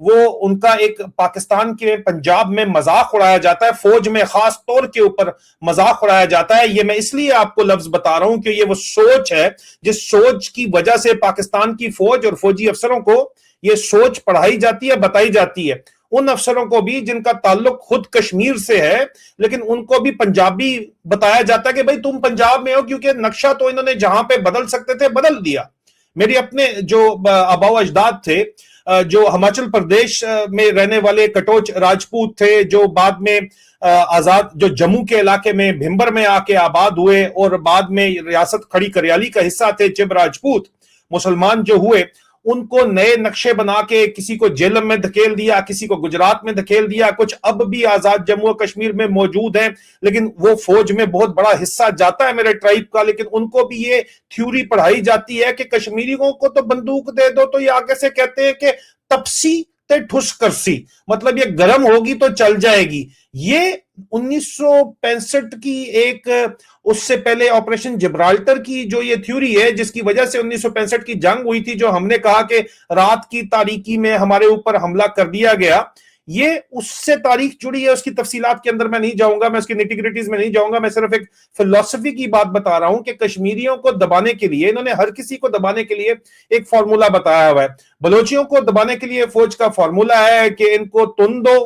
وہ ان کا ایک پاکستان کے پنجاب میں مذاق اڑایا جاتا ہے، فوج میں خاص طور کے اوپر مذاق اڑایا جاتا ہے. یہ میں اس لیے آپ کو لفظ بتا رہا ہوں کہ یہ وہ سوچ ہے جس سوچ کی وجہ سے پاکستان کی فوج اور فوجی افسروں کو یہ سوچ پڑھائی جاتی ہے، بتائی جاتی ہے. ان افسروں کو بھی جن کا تعلق خود کشمیر سے ہے، لیکن ان کو بھی پنجابی بتایا جاتا ہے کہ بھئی تم پنجاب میں ہو، کیونکہ نقشہ تو انہوں نے جہاں پہ بدل سکتے تھے بدل دیا. میری اپنے جو آبا و اجداد تھے جو ہماچل پردیش میں رہنے والے کٹوچ راجپوت تھے، جو بعد میں آزاد جو جموں کے علاقے میں بھمبر میں آ کے آباد ہوئے اور بعد میں ریاست کھڑی کریالی کا حصہ تھے، چب راجپوت مسلمان جو ہوئے، ان کو نئے نقشے بنا کے کسی کو جیلم میں دھکیل دیا، کسی کو گجرات میں دھکیل دیا. کچھ اب بھی آزاد جموں و کشمیر میں موجود ہیں، لیکن وہ فوج میں بہت بڑا حصہ جاتا ہے میرے ٹرائب کا. لیکن ان کو بھی یہ تھیوری پڑھائی جاتی ہے کہ کشمیریوں کو تو بندوق دے دو تو یہ آگے سے کہتے ہیں کہ تپسی تے ٹھس کرسی، مطلب یہ گرم ہوگی تو چل جائے گی. یہ 1965 کی ایک اس سے پہلے آپریشن جبرالٹر کی جو یہ تھیوری ہے جس کی وجہ سے 1965 کی جنگ ہوئی تھی، جو ہم نے کہا کہ رات کی تاریکی میں ہمارے اوپر حملہ کر دیا گیا، یہ اس سے تاریخ جڑی ہے. اس کی تفصیلات کے اندر میں نہیں جاؤں گا، میں اس کی نیٹی گریٹیز میں نہیں جاؤں گا. میں صرف ایک فلسفی کی بات بتا رہا ہوں کہ کشمیریوں کو دبانے کے لیے انہوں نے ہر کسی کو دبانے کے لیے ایک فارمولا بتایا ہوا ہے. بلوچیوں کو دبانے کے لیے فوج کا فارمولا ہے کہ ان کو تن دو،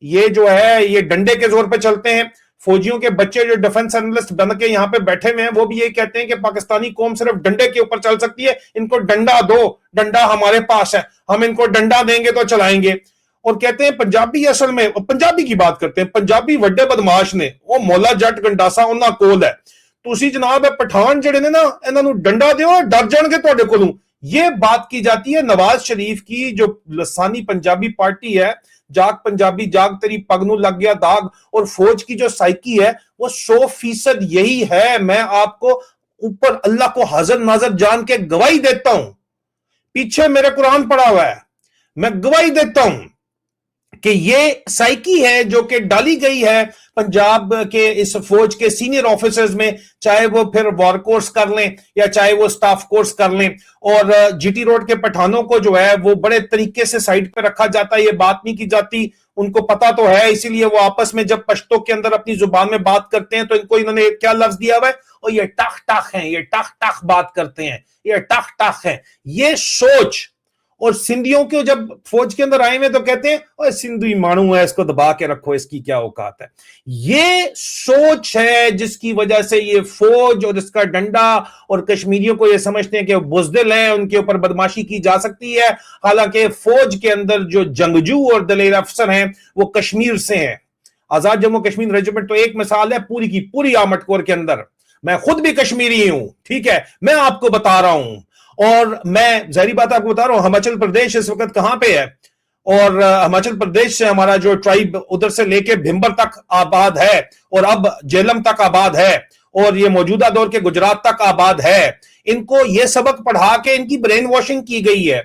یہ جو ہے یہ ڈنڈے کے زور پہ چلتے ہیں. فوجیوں کے بچے جو ڈیفنس انالسٹ بن کے یہاں پہ بیٹھے ہوئے ہیں وہ بھی یہ کہتے ہیں کہ پاکستانی قوم صرف ڈنڈے کے اوپر چل سکتی ہے، ان کو ڈنڈا دو، ڈنڈا ہمارے پاس ہے، ہم ان کو ڈنڈا دیں گے تو چلائیں گے. اور کہتے ہیں پنجابی اصل میں پنجابی کی بات کرتے ہیں، پنجابی وڈے بدماش نے وہ مولا جٹ گنڈاسا انہاں کول ہے، تسی جناب پٹھان جڑے نے نا انہاں نو ڈنڈا دیو ڈر جان گے تواڈے کولوں. یہ بات کی جاتی ہے نواز شریف کی جو لسانی پنجابی پارٹی ہے، جاگ پنجابی جاگ تیری پگ نو لگ گیا داغ، اور فوج کی جو سائیکی ہے وہ 100% یہی ہے. میں آپ کو اوپر اللہ کو حاضر ناظر جان کے گواہی دیتا ہوں، پیچھے میرے قرآن پڑا ہوا ہے، میں گواہی دیتا ہوں کہ یہ سائیکی ہے جو کہ ڈالی گئی ہے پنجاب کے اس فوج کے سینئر آفیسرز میں، چاہے وہ پھر وار کورس کر لیں یا چاہے وہ سٹاف کورس کر لیں. اور جی ٹی روڈ کے پٹھانوں کو جو ہے وہ بڑے طریقے سے سائٹ پہ رکھا جاتا ہے، یہ بات نہیں کی جاتی، ان کو پتا تو ہے، اسی لیے وہ آپس میں جب پشتو کے اندر اپنی زبان میں بات کرتے ہیں تو ان کو انہوں نے کیا لفظ دیا ہوا ہے، اور یہ ٹاخ ٹاخ ہیں، یہ ٹاخ ٹاخ بات کرتے ہیں، یہ ٹاخ ٹاخ ہیں. یہ سوچ. اور سندھیوں کو جب فوج کے اندر آئے ہوئے تو کہتے ہیں اوہ سندھی مانو ہے، اس کو دبا کے رکھو، اس کی کیا اوقات ہے. یہ سوچ ہے جس کی وجہ سے یہ فوج اور اس کا ڈنڈا اور کشمیریوں کو یہ سمجھتے ہیں کہ وہ بزدل ہیں، ان کے اوپر بدماشی کی جا سکتی ہے. حالانکہ فوج کے اندر جو جنگجو اور دلیر افسر ہیں وہ کشمیر سے ہیں. آزاد جموں کشمیر ریجمنٹ تو ایک مثال ہے پوری کی پوری آمٹ کور کے اندر. میں خود بھی کشمیری ہوں، ٹھیک ہے، میں آپ کو بتا رہا ہوں. اور میں ظاہری بات آپ کو بتا رہا ہوں ہماچل پردیش اس وقت کہاں پہ ہے، اور ہماچل پردیش سے ہمارا جو ٹرائب ادھر سے لے کے بھمبر تک آباد ہے، اور اب جیلم تک آباد ہے، اور یہ موجودہ دور کے گجرات تک آباد ہے. ان کو یہ سبق پڑھا کے ان کی برین واشنگ کی گئی ہے.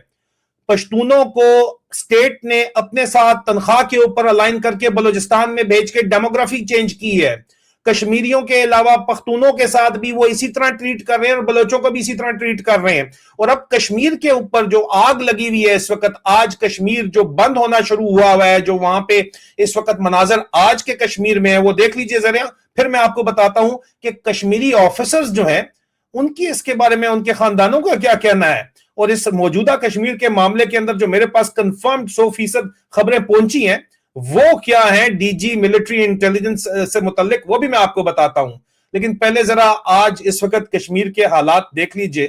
پشتونوں کو سٹیٹ نے اپنے ساتھ تنخواہ کے اوپر الائن کر کے بلوچستان میں بھیج کے ڈیموگرافی چینج کی ہے. کشمیریوں کے علاوہ پختونوں کے ساتھ بھی وہ اسی طرح ٹریٹ کر رہے ہیں، اور بلوچوں کو بھی اسی طرح ٹریٹ کر رہے ہیں. اور اب کشمیر کے اوپر جو آگ لگی ہوئی ہے اس وقت، آج کشمیر جو بند ہونا شروع ہوا ہے، جو وہاں پہ اس وقت مناظر آج کے کشمیر میں ہے وہ دیکھ لیجئے ذرا. پھر میں آپ کو بتاتا ہوں کہ کشمیری آفیسرز جو ہیں ان کی اس کے بارے میں ان کے خاندانوں کا کیا کہنا ہے. اور اس موجودہ کشمیر کے معاملے کے اندر جو میرے پاس کنفرمڈ 100% خبریں پہنچی ہیں وہ کیا ہیں ڈی جی ملٹری انٹیلیجنس سے متعلق، وہ بھی میں آپ کو بتاتا ہوں. لیکن پہلے ذرا آج اس وقت کشمیر کے حالات دیکھ لیجئے.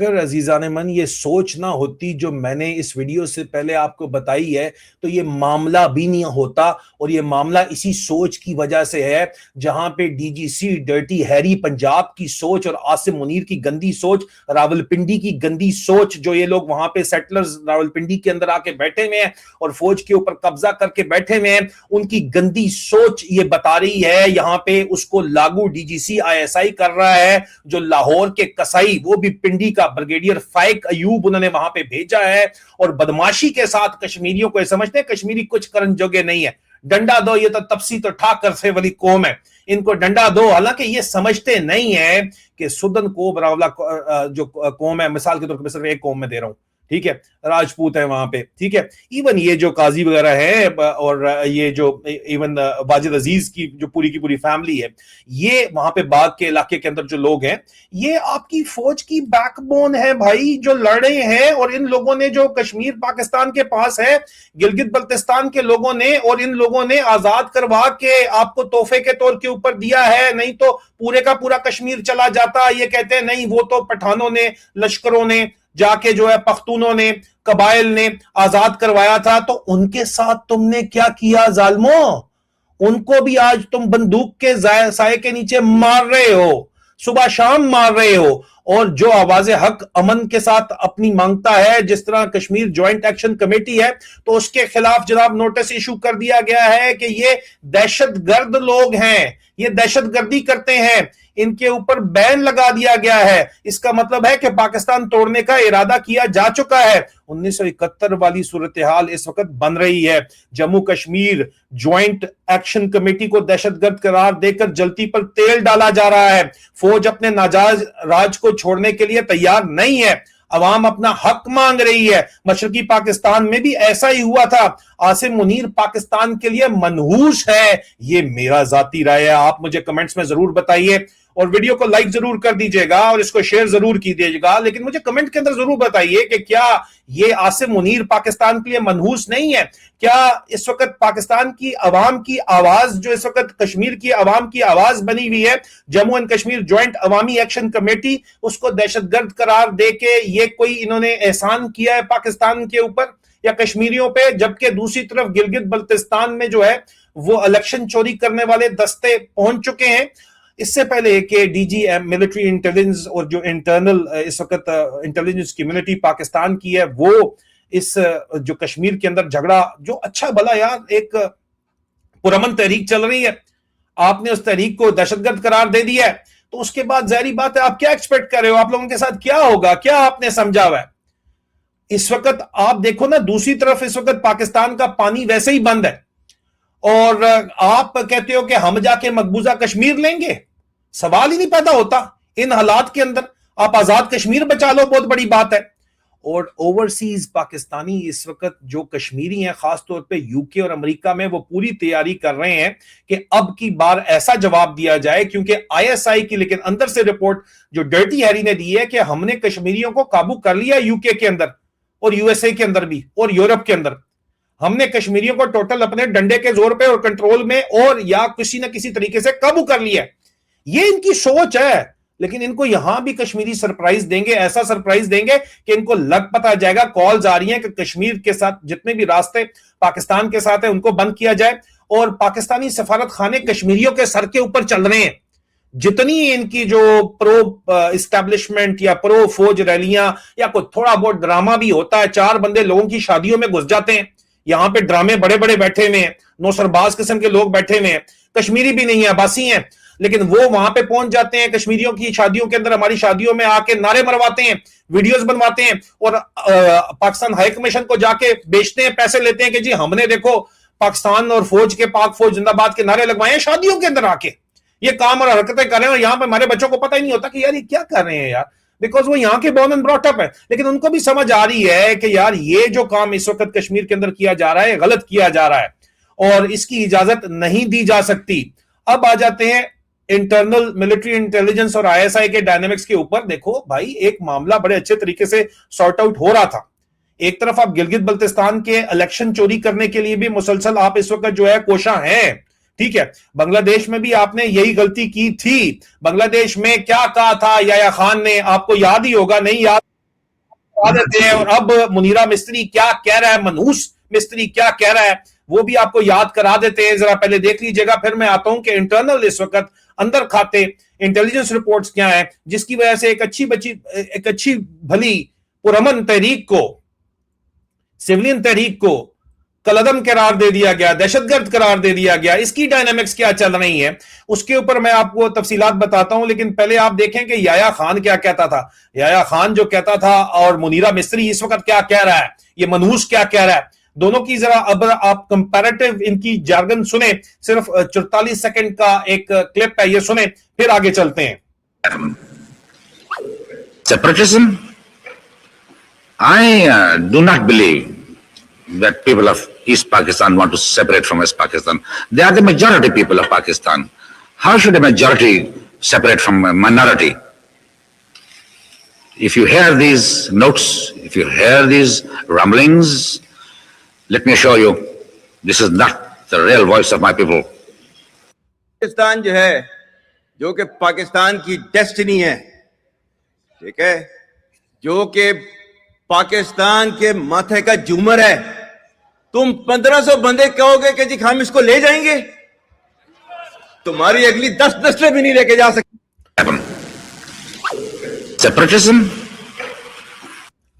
اگر عزیزان من یہ سوچ نہ ہوتی جو میں نے اس ویڈیو سے پہلے آپ کو بتائی ہے تو یہ معاملہ بھی نہیں ہوتا، اور یہ معاملہ اسی سوچ کی وجہ سے ہے جہاں پہ ڈی جی سی ڈرٹی ہیری پنجاب کی سوچ اور عاصم منیر کی گندی سوچ، راولپنڈی کی گندی سوچ، جو یہ لوگ وہاں پہ سیٹلرز راولپنڈی کے اندر آ کے بیٹھے ہوئے ہیں اور فوج کے اوپر قبضہ کر کے بیٹھے ہوئے ہیں، ان کی گندی سوچ یہ بتا رہی ہے یہاں پہ اس کو لاگو D G C I S I کر رہا ہے، جو لاہور کے کسائی، وہ بھی پنڈی کا بریگیڈیئر فائق ایوب انہوں نے وہاں پہ بھیجا ہے، اور بدماشی کے ساتھ کشمیریوں کو سمجھتے ہیں کشمیری کچھ کرن جوگے نہیں ہے، ڈنڈا دو، یہ تو تپسی تو ٹھاکر سے والی قوم ہے، ان کو ڈنڈا دو، حالانکہ یہ سمجھتے نہیں ہیں کہ سدن کو براولہ جو قوم ہے، مثال کے طور پر صرف ایک قوم میں دے رہا ہوں، ٹھیک ہے، راجپوت ہیں وہاں پہ، ٹھیک ہے، ایون یہ جو قاضی وغیرہ ہے اور یہ جو ایون واجد عزیز کی جو پوری کی پوری فیملی ہے، یہ وہاں پہ باغ کے علاقے کے اندر جو لوگ ہیں، یہ آپ کی فوج کی بیک بون ہے بھائی، جو لڑ رہے ہیں، اور ان لوگوں نے جو کشمیر پاکستان کے پاس ہے، گلگت بلتستان کے لوگوں نے، اور ان لوگوں نے آزاد کروا کے آپ کو تحفے کے طور کے اوپر دیا ہے، نہیں تو پورے کا پورا کشمیر چلا جاتا، یہ کہتے ہیں نہیں وہ تو پٹھانوں نے، لشکروں نے جا کے جو ہے پختونوں نے، قبائل نے آزاد کروایا تھا، تو ان کے ساتھ تم نے کیا کیا ظالموں؟ ان کو بھی آج تم بندوق کے سائے کے نیچے مار رہے ہو، صبح شام مار رہے ہو، اور جو آواز حق امن کے ساتھ اپنی مانگتا ہے، جس طرح کشمیر جوائنٹ ایکشن کمیٹی ہے، تو اس کے خلاف جناب نوٹس ایشو کر دیا گیا ہے کہ یہ دہشت گرد لوگ ہیں، یہ دہشت گردی کرتے ہیں، ان کے اوپر بین لگا دیا گیا ہے، اس کا مطلب ہے کہ پاکستان توڑنے کا ارادہ کیا جا چکا ہے۔ 1971 والی صورتحال اس وقت بن رہی ہے، Jammu Kashmir joint action committee کو دہشت گرد قرار دے کر جلتی پر تیل ڈالا جا رہا ہے، فوج اپنے ناجائز راج کو چھوڑنے کے لیے تیار نہیں ہے، عوام اپنا حق مانگ رہی ہے۔ مشرقی پاکستان میں بھی ایسا ہی ہوا تھا، عاصم منیر پاکستان کے لیے منحوس ہے، یہ میرا ذاتی رائے ہے، آپ مجھے کمنٹس میں ضرور بتائیے، اور ویڈیو کو لائک ضرور کر دیجئے گا اور اس کو شیئر ضرور کیجئے گا، لیکن مجھے کمنٹ کے اندر ضرور بتائیے کہ کیا یہ عاصم منیر پاکستان کے لیے منحوس نہیں ہے؟ کیا اس وقت پاکستان کی عوام کی آواز، جو اس وقت کشمیر کی عوام کی آواز بنی ہوئی ہے، جموں اینڈ کشمیر جوائنٹ عوامی ایکشن کمیٹی، اس کو دہشت گرد قرار دے کے یہ کوئی انہوں نے احسان کیا ہے پاکستان کے اوپر یا کشمیریوں پہ؟ جبکہ دوسری طرف گلگت بلتستان میں جو ہے وہ الیکشن چوری کرنے والے دستے پہنچ چکے ہیں۔ اس سے پہلے کہ D G M military intelligence اور جو انٹرنل اس وقت انٹیلیجنس کمیونٹی پاکستان کی ہے، وہ اس جو کشمیر کے اندر جھگڑا، جو اچھا بھلا یار ایک پرامن تحریک چل رہی ہے، آپ نے اس تحریک کو دہشت گرد قرار دے دیا ہے، تو اس کے بعد ظاہری بات ہے آپ کیا ایکسپیکٹ کر رہے ہو؟ آپ لوگوں کے ساتھ کیا ہوگا؟ کیا آپ نے سمجھا ہوا ہے؟ اس وقت آپ دیکھو نا، دوسری طرف اس وقت پاکستان کا پانی ویسے ہی بند ہے، اور آپ کہتے ہو کہ ہم جا کے مقبوضہ کشمیر لیں گے؟ سوال ہی نہیں پیدا ہوتا ان حالات کے اندر، آپ آزاد کشمیر بچا لو، بہت بڑی بات ہے۔ اور اوورسیز پاکستانی اس وقت جو کشمیری ہیں، خاص طور پہ یو کے اور امریکہ میں، وہ پوری تیاری کر رہے ہیں کہ اب کی بار ایسا جواب دیا جائے، کیونکہ آئی ایس آئی کی لیکن اندر سے رپورٹ جو ڈرٹی ہیری نے دی ہے کہ ہم نے کشمیریوں کو قابو کر لیا یو کے اندر اور یو ایس اے کے اندر بھی اور یورپ کے اندر، ہم نے کشمیریوں کو ٹوٹل اپنے ڈنڈے کے زور پہ اور کنٹرول میں اور یا کسی نہ کسی طریقے سے قابو کر لیا ہے۔ یہ ان کی سوچ ہے، لیکن ان کو یہاں بھی کشمیری سرپرائز دیں گے، ایسا سرپرائز دیں گے کہ ان کو لگ پتا جائے گا، کالز آ رہی ہیں کہ کشمیر کے ساتھ جتنے بھی راستے پاکستان کے ساتھ ہیں ان کو بند کیا جائے، اور پاکستانی سفارت خانے کشمیریوں کے سر کے اوپر چل رہے ہیں۔ جتنی ان کی جو پرو اسٹیبلشمنٹ یا پرو فوج ریلیاں یا کوئی تھوڑا بہت ڈرامہ بھی ہوتا ہے، چار بندے لوگوں کی شادیوں میں گھس جاتے ہیں، یہاں پہ ڈرامے بڑے بڑے بیٹھے ہوئے ہیں، نوسرباز قسم کے لوگ بیٹھے ہوئے ہیں، کشمیری بھی نہیں ہیں، عباسی ہیں، لیکن وہ وہاں پہ پہنچ جاتے ہیں کشمیریوں کی شادیوں کے اندر، ہماری شادیوں میں آ کے نعرے مرواتے ہیں، ویڈیوز بنواتے ہیں، اور پاکستان ہائی کمیشن کو جا کے بیچتے ہیں، پیسے لیتے ہیں کہ جی ہم نے دیکھو پاکستان اور فوج کے، پاک فوج زندہ باد کے نعرے لگوائے ہیں شادیوں کے اندر آ کے، یہ کام اور حرکتیں کر رہے ہیں، اور یہاں پہ ہمارے بچوں کو پتہ ہی نہیں ہوتا کہ یار یہ کیا کر رہے ہیں یار، بیکاز وہ یہاں کے بورن اینڈ براٹ اپ ہے، لیکن ان کو بھی سمجھ آ رہی ہے کہ یار یہ جو کام اس وقت کشمیر کے اندر کیا جا رہا ہے غلط کیا جا رہا ہے اور اس کی اجازت نہیں دی جا سکتی۔ اب آ جاتے ہیں انٹرنل ملٹری انٹیلیجنس اور آئی ایس آئی کے ڈائنامکس کے اوپر۔ دیکھو بھائی، ایک معاملہ بڑے اچھے طریقے سے سارٹ آؤٹ ہو رہا تھا، ایک طرف آپ گلگت بلتستان کے الیکشن چوری کرنے کے لیے بھی مسلسل آپ اس وقت جو ہے کوشاں ہیں، ٹھیک ہے، بنگلہ دیش میں بھی آپ نے یہی غلطی کی تھی، بنگلہ دیش میں کیا کہا تھا یحییٰ خان نے، آپ کو یاد ہی ہوگا، نہیں یاد کروا دیتے ہیں. اور اب منیرہ مستری کیا کہہ رہا ہے, منحوس مستری کیا کہہ رہا ہے, وہ بھی آپ کو یاد کرا دیتے ہیں. ذرا پہلے دیکھ لیجئے گا, پھر میں آتا ہوں کہ انٹرنل اس وقت اندر کھاتے انٹیلیجنس رپورٹس کیا ہیں, جس کی وجہ سے ایک اچھی بھلی پرامن تحریک کو, سیولین تحریک کو کالعدم قرار دے دیا گیا, دہشت گرد قرار دے دیا گیا. اس کی ڈائنامکس کیا چل رہی ہے اس کے اوپر میں آپ کو تفصیلات بتاتا ہوں. لیکن پہلے آپ دیکھیں کہ یحییٰ خان کیا کہتا تھا, یحییٰ خان جو کہتا تھا اور منیرہ مستری اس وقت کیا کہہ رہا ہے, یہ منحوس کیا کہہ رہا ہے. دونوں کی ذرا اب آپ کمپیریٹو ان کی جارگن سنیں, صرف 44 سیکنڈ کا ایک کلپ ہے, یہ سنیں پھر آگے چلتے ہیں. Separatism? I do not believe that people of East Pakistan want to separate from West Pakistan. They are the majority people of Pakistan. How should a majority separate from a minority? If you hear these notes, if you hear these rumblings, let me assure you, this is not the real voice of my people. Pakistan جو ہے, جو کہ پاکستان کی destiny ہے, ٹھیک ہے, جو کہ پاکستان کے ماتھے کا جومر ہے, تم 1500 بندے کہو گے کہ جی ہم اس کو لے جائیں گے, تمہاری اگلی 10 نسلیں بھی نہیں لے کے جا سکتے. Separatism?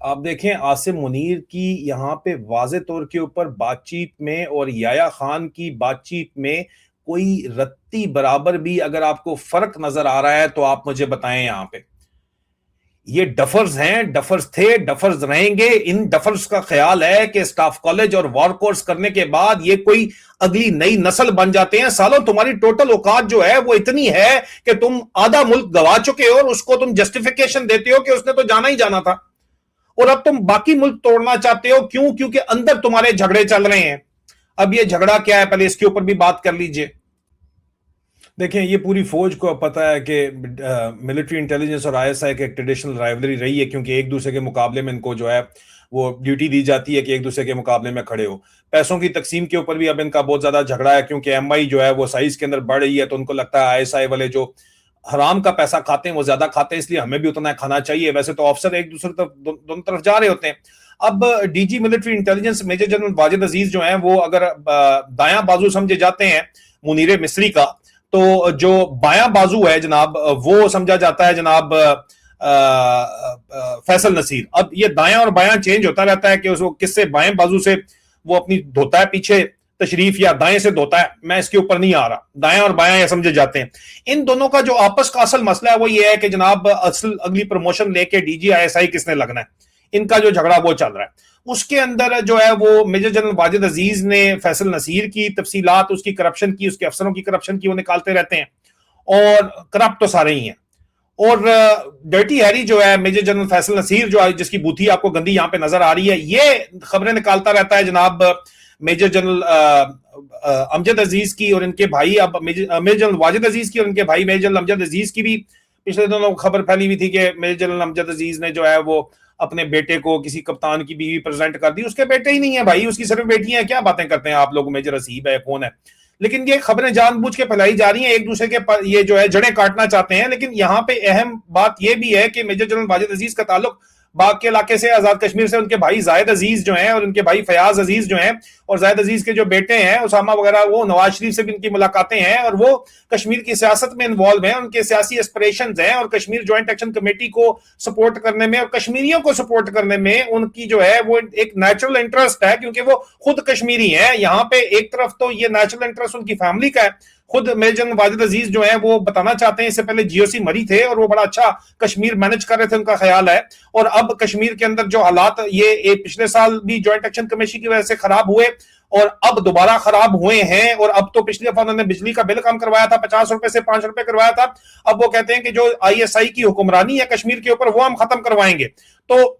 آپ دیکھیں عاصم منیر کی یہاں پہ واضح طور کے اوپر بات چیت میں اور یحییٰ خان کی بات چیت میں کوئی رتی برابر بھی اگر آپ کو فرق نظر آ رہا ہے تو آپ مجھے بتائیں. یہاں پہ یہ ڈفرز ہیں, ڈفرز تھے, ڈفرز رہیں گے. ان ڈفرز کا خیال ہے کہ سٹاف کالج اور وار کورس کرنے کے بعد یہ کوئی اگلی نئی نسل بن جاتے ہیں. سالوں تمہاری ٹوٹل اوقات جو ہے وہ اتنی ہے کہ تم آدھا ملک گوا چکے ہو اور اس کو تم جسٹیفیکیشن دیتے ہو کہ اس نے تو جانا ہی جانا تھا, اور اب تم باقی ملک توڑنا چاہتے ہو. کیوں؟ کیونکہ اندر تمہارے جھگڑے چل رہے ہیں. اب یہ جھگڑا کیا ہے, پہلے اس کے اوپر بھی بات کر لیجئے. دیکھیں یہ پوری فوج کو پتہ ہے کہ ملٹری انٹیلیجنس اور ISI کی ایک ٹریڈیشنل رائیولری رہی ہے, کیونکہ ایک دوسرے کے مقابلے میں ان کو جو ہے وہ ڈیوٹی دی جاتی ہے کہ ایک دوسرے کے مقابلے میں کھڑے ہو. پیسوں کی تقسیم کے اوپر بھی اب ان کا بہت زیادہ جھگڑا ہے, کیونکہ MI جو ہے وہ سائز کے اندر بڑھ رہی ہے, تو ان کو لگتا ہے ISI والے جو حرام کا پیسہ کھاتے ہیں وہ زیادہ کھاتے ہیں, اس لیے ہمیں بھی اتنا کھانا چاہیے. ویسے تو آفسر ایک دوسرے طرف دونوں طرف جا رہے ہوتے ہیں. اب DG military intelligence major general Wajid Aziz جو ہیں وہ اگر دایاں بازو سمجھے جاتے ہیں منیر مصری کا, تو جو بایاں بازو ہے جناب وہ سمجھا جاتا ہے جناب فیصل نصیر. اب یہ دایاں اور بایاں چینج ہوتا رہتا ہے کہ اس کو کس سے بائیں بازو سے وہ اپنی دھوتا ہے پیچھے تشریف یا دائیں سے دھوتا ہے, میں اس کے اوپر نہیں آ رہا. دایاں اور بایاں یہ سمجھے جاتے ہیں. ان دونوں کا جو آپس کا اصل مسئلہ ہے وہ یہ ہے کہ جناب اصل اگلی پروموشن لے کے DG ISI کس نے لگنا ہے, ان کا جو جھگڑا وہ چل رہا ہے. اس کے اندر جو ہے وہ میجر جنرل واجد عزیز نے فیصل نصیر کی تفصیلات, اس کی کرپشن کی, اس کے افسروں کی کرپشن کی وہ نکالتے رہتے ہیں, اور کرپٹ تو سارے ہی ہیں. اور ڈرٹی ہیری جو ہے میجر جنرل فیصل نصیر جو جس کی بوتھی آپ کو گندی یہاں پہ نظر آ رہی ہے, یہ خبریں نکالتا رہتا ہے جناب میجر جنرل امجد عزیز کی اور ان کے بھائی, اب میجر جنرل واجد عزیز کی اور ان کے بھائی میجر جنرل امجد عزیز کی بھی پچھلے دنوں خبر پھیلی ہوئی تھی کہ میجر جنرل امجد عزیز نے جو ہے وہ اپنے بیٹے کو کسی کپتان کی بیوی پریزنٹ کر دی. اس کے بیٹے ہی نہیں ہے بھائی, اس کی صرف بیٹیاں ہیں. کیا باتیں کرتے ہیں آپ لوگ, میجر حسیب ہے کون ہے. لیکن یہ خبریں جان بوجھ کے پھیلائی جا رہی ہیں, ایک دوسرے کے یہ جو ہے جڑیں کاٹنا چاہتے ہیں. لیکن یہاں پہ اہم بات یہ بھی ہے کہ میجر جنرل واجد عزیز کا تعلق باغ کے علاقے سے, آزاد کشمیر سے. ان کے بھائی زاہد عزیز جو ہیں اور ان کے بھائی فیاض عزیز جو ہیں, اور زاہد عزیز کے جو بیٹے ہیں اسامہ وغیرہ, وہ نواز شریف سے بھی ان کی ملاقاتیں ہیں, اور وہ کشمیر کی سیاست میں انوالو ہیں. ان کے سیاسی ایسپریشنز ہیں, اور کشمیر جوائنٹ ایکشن کمیٹی کو سپورٹ کرنے میں اور کشمیریوں کو سپورٹ کرنے میں ان کی جو ہے وہ ایک نیچرل انٹرسٹ ہے, کیونکہ وہ خود کشمیری ہیں. یہاں پہ ایک طرف تو یہ نیچرل انٹرسٹ ان کی فیملی کا ہے. خود میجر جنرل واجد عزیز جو ہیں وہ بتانا چاہتے ہیں, اس سے پہلے GOC مری تھے اور وہ بڑا اچھا کشمیر مینج کر رہے تھے, ان کا خیال ہے. اور اب کشمیر کے اندر جو حالات یہ پچھلے سال بھی جوائنٹ ایکشن کمیشن کی وجہ سے خراب ہوئے اور اب دوبارہ خراب ہوئے ہیں, اور اب تو پچھلی دفعہ انہوں نے بجلی کا بل کم کروایا تھا, 50 روپے سے 5 روپے کروایا تھا. اب وہ کہتے ہیں کہ جو ISI کی حکمرانی ہے کشمیر کے اوپر وہ ہم ختم کروائیں گے. تو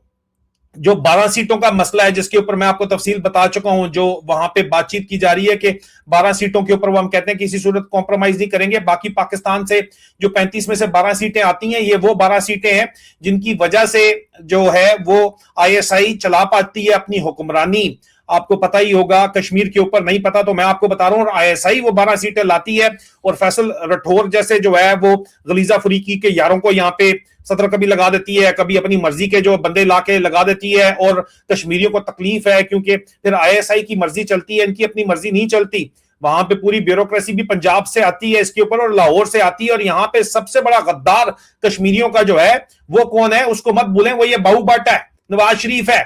جو 12 سیٹوں کا مسئلہ ہے جس کے اوپر میں آپ کو تفصیل بتا چکا ہوں, جو وہاں پہ بات چیت کی جا رہی ہے کہ 12 سیٹوں کے اوپر وہ ہم کہتے ہیں کہ کسی صورت کمپرومائز نہیں کریں گے. باقی پاکستان سے جو 35 میں سے 12 سیٹیں آتی ہیں, یہ وہ 12 سیٹیں ہیں جن کی وجہ سے جو ہے وہ ISI چلا پاتی ہے اپنی حکمرانی. آپ کو پتہ ہی ہوگا, کشمیر کے اوپر نہیں پتا تو میں آپ کو بتا رہا ہوں, اور ISI وہ 12 سیٹیں لاتی ہے, اور فیصل رٹھور جیسے جو ہے وہ غلیظہ فریقی کے یاروں کو یہاں پہ صدر کبھی لگا دیتی ہے, کبھی اپنی مرضی کے جو بندے لا کے لگا دیتی ہے, اور کشمیریوں کو تکلیف ہے کیونکہ پھر ISI کی مرضی چلتی ہے, ان کی اپنی مرضی نہیں چلتی. وہاں پہ پوری بیوروکریسی بھی پنجاب سے آتی ہے اس کے اوپر, اور لاہور سے آتی ہے, اور یہاں پہ سب سے بڑا غدار کشمیریوں کا جو ہے وہ کون ہے, اس کو مت بھولیں, وہ یہ بہو بٹ ہے, نواز شریف ہے.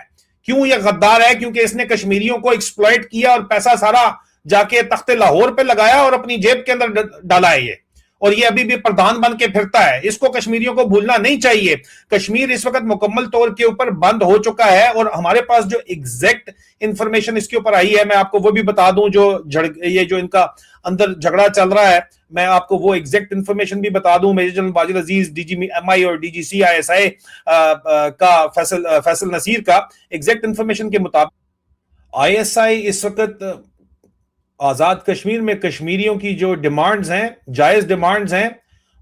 کیوں یہ غدار ہے؟ کیونکہ اس نے کشمیریوں کو ایکسپلائٹ کیا اور پیسہ سارا جا کے تخت لاہور پہ لگایا اور اپنی جیب کے اندر ڈالا ہے یہ, اور یہ ابھی بھی پردھان بن کے پھرتا ہے. اس کو کشمیریوں کو بھولنا نہیں چاہیے. کشمیر اس وقت مکمل طور کے اوپر بند ہو چکا ہے, اور ہمارے پاس جو ایگزیکٹ انفارمیشن اس کے اوپر آئی ہے میں آپ کو وہ بھی بتا دوں. یہ جو ان کا اندر جھگڑا چل رہا ہے, میں آپ کو وہ ایگزیکٹ انفارمیشن بھی بتا دوں. میجر جنرل واجد عزیز DG/MI اور DGC ISI کا فیصل نصیر کا ایگزیکٹ انفارمیشن کے مطابق ISI اس وقت آزاد کشمیر میں کشمیریوں کی جو ڈیمانڈز ہیں, جائز ڈیمانڈز ہیں,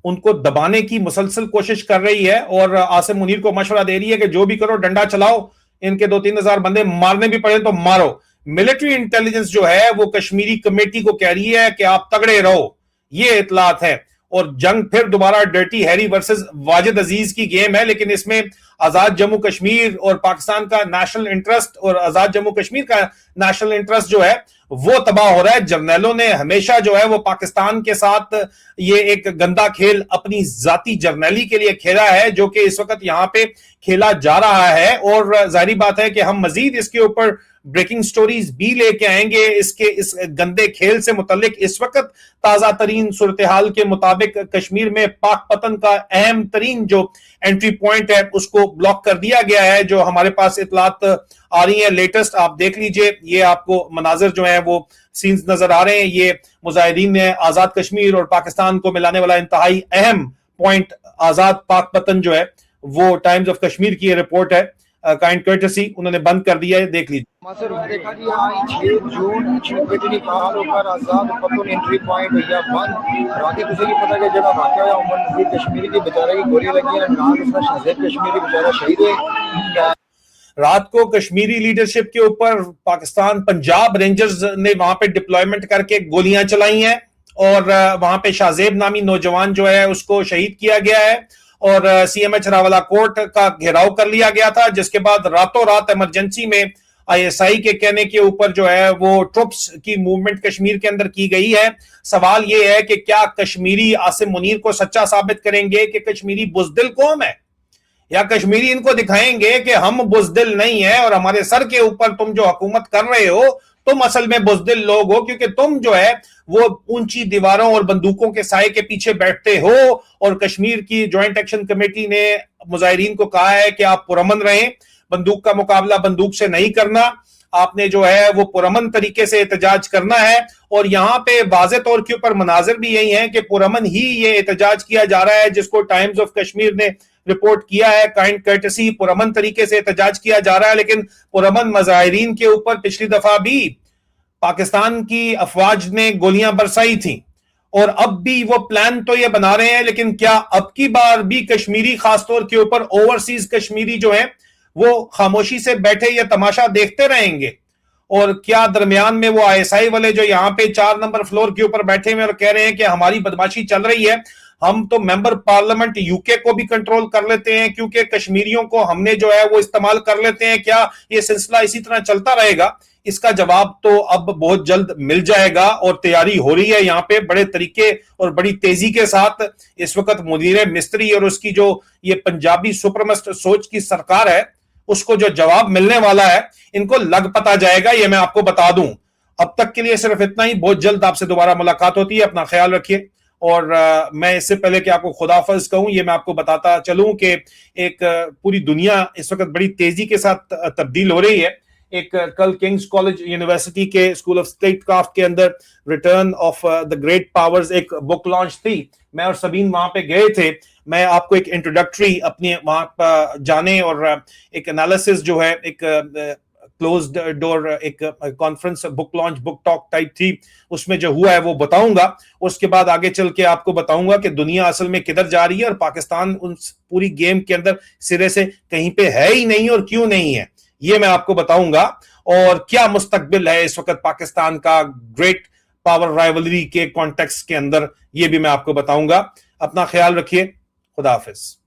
ان کو دبانے کی مسلسل کوشش کر رہی ہے, اور عاصم منیر کو مشورہ دے رہی ہے کہ جو بھی کرو ڈنڈا چلاؤ, ان کے 2-3 ہزار بندے مارنے بھی پڑے تو مارو. ملٹری انٹیلیجنس جو ہے وہ کشمیری کمیٹی کو کہہ رہی ہے کہ آپ تگڑے رہو, یہ اطلاعات ہے. اور جنگ پھر دوبارہ ڈرٹی ہیری ورسز واجد عزیز کی گیم ہے, لیکن اس میں آزاد جموں کشمیر اور پاکستان کا نیشنل انٹرسٹ اور آزاد جموں کشمیر کا نیشنل انٹرسٹ جو ہے وہ تباہ ہو رہا ہے. جرنیلوں نے ہمیشہ جو ہے وہ پاکستان کے ساتھ یہ ایک گندا کھیل اپنی ذاتی جرنیلی کے لیے کھیلا ہے, جو کہ اس وقت یہاں پہ کھیلا جا رہا ہے. اور ظاہری بات ہے کہ ہم مزید اس کے اوپر بریکنگ سٹوریز بھی لے کے آئیں گے اس گندے کھیل سے متعلق. اس وقت تازہ ترین صورتحال کے مطابق کشمیر میں پاک پتن کا اہم ترین جو انٹری پوائنٹ ہے اس کو بلاک کر دیا گیا ہے. جو ہمارے پاس اطلاعات آ رہی ہیں لیٹسٹ, آپ دیکھ لیجئے, یہ آپ کو مناظر جو ہیں وہ سینز نظر آ رہے ہیں. یہ مظاہرین نے آزاد کشمیر اور پاکستان کو ملانے والا انتہائی اہم پوائنٹ آزاد پاک پتن جو ہے وہ ٹائمز آف کشمیر کی یہ رپورٹ ہے, کائنڈ کرٹسی, انہوں نے بند کر دیا ہے, دیکھ لیجیے. دیکھا گیا 6 جون چیوٹنی پہاڑوں پر آزاد پتن انٹری پوائنٹ ہوئی بند. راتی کسی کی پتہ کہ جڑا واقعہ ہے عمر نذیر کشمیری کی بیچارے کی گولی لگی ہے, نام اس کا شہزاد کشمیری بیچارہ شہید ہے. رات کو کشمیری لیڈرشپ کے اوپر پاکستان پنجاب رینجرز نے وہاں پہ ڈپلائمنٹ کر کے گولیاں چلائی ہیں, اور وہاں پہ شاہزیب نامی نوجوان جو ہے اس کو شہید کیا گیا ہے, اور CMH راولہ کورٹ کا گھیراؤ کر لیا گیا تھا, جس کے بعد راتوں رات ایمرجنسی میں ISI کے کہنے کے اوپر جو ہے وہ ٹروپس کی موومنٹ کشمیر کے اندر کی گئی ہے. سوال یہ ہے کہ کیا کشمیری عاصم منیر کو سچا ثابت کریں گے کہ کشمیری بزدل قوم ہے, یا کشمیری ان کو دکھائیں گے کہ ہم بزدل نہیں ہیں اور ہمارے سر کے اوپر تم جو حکومت کر رہے ہو تم اصل میں بزدل لوگ ہو, کیونکہ تم جو ہے وہ اونچی دیواروں اور بندوقوں کے سائے کے پیچھے بیٹھتے ہو. اور کشمیر کی جوائنٹ ایکشن کمیٹی نے مظاہرین کو کہا ہے کہ آپ پرامن رہیں, بندوق کا مقابلہ بندوق سے نہیں کرنا, آپ نے جو ہے وہ پرامن طریقے سے احتجاج کرنا ہے. اور یہاں پہ واضح طور کے اوپر مناظر بھی یہی ہیں کہ پرامن ہی یہ احتجاج کیا جا رہا ہے, جس کو ٹائمز آف کشمیر نے رپورٹ کیا ہے. کائنڈ کرٹسی, پرامن طریقے سے احتجاج کیا جا رہا ہے, لیکن پرامن مظاہرین کے اوپر پچھلی دفعہ بھی پاکستان کی افواج نے گولیاں برسائی تھیں, اور اب بھی وہ پلان تو یہ بنا رہے ہیں, لیکن کیا اب کی بار بھی کشمیری خاص طور کے اوپر اوورسیز کشمیری جو ہیں وہ خاموشی سے بیٹھے یا تماشا دیکھتے رہیں گے؟ اور کیا درمیان میں وہ ISI والے جو یہاں پہ 4 نمبر فلور کے اوپر بیٹھے ہوئے اور کہہ رہے ہیں کہ ہماری بدماشی چل رہی ہے, ہم تو ممبر پارلیمنٹ UK کو بھی کنٹرول کر لیتے ہیں کیونکہ کشمیریوں کو ہم نے جو ہے وہ استعمال کر لیتے ہیں, کیا یہ سلسلہ اسی طرح چلتا رہے گا؟ اس کا جواب تو اب بہت جلد مل جائے گا, اور تیاری ہو رہی ہے یہاں پہ بڑے طریقے اور بڑی تیزی کے ساتھ. اس وقت مدیر مستری اور اس کی جو یہ پنجابی سپرمسٹ سوچ کی سرکار ہے اس کو جو جواب ملنے والا ہے ان کو لگ پتا جائے گا, یہ میں آپ کو بتا دوں. اب تک کے لیے صرف اتنا ہی, بہت جلد آپ سے دوبارہ ملاقات ہوتی ہے, اپنا خیال رکھیے. اور میں اس سے پہلے کہ آپ کو خداحافظ کہوں, یہ میں آپ کو بتاتا چلوں کہ ایک پوری دنیا اس وقت بڑی تیزی کے ساتھ تبدیل ہو رہی ہے. ایک کل کنگز کالج یونیورسٹی کے اسکول آف اسٹیٹ کرافٹ کے اندر return of the great powers ایک بک لانچ تھی. میں اور سبین وہاں پہ گئے تھے. میں آپ کو ایک انٹروڈکٹری اپنے وہاں پہ جانے اور ایک انالیسس جو ہے ایک کلوزڈ ڈور ایک کانفرنس بک لانچ بک ٹاک ٹائپ تھی, اس میں جو ہوا ہے وہ بتاؤں گا. اس کے بعد آگے چل کے آپ کو بتاؤں گا کہ دنیا اصل میں کدھر جا رہی ہے اور پاکستان اس پوری گیم کے اندر سرے سے کہیں پہ ہے ہی نہیں اور کیوں نہیں ہے, یہ میں آپ کو بتاؤں گا. اور کیا مستقبل ہے اس وقت پاکستان کا گریٹ پاور رائیولری کے کانٹیکس کے اندر، یہ بھی میں آپ کو بتاؤں گا. اپنا خیال رکھیے. خدا حافظ.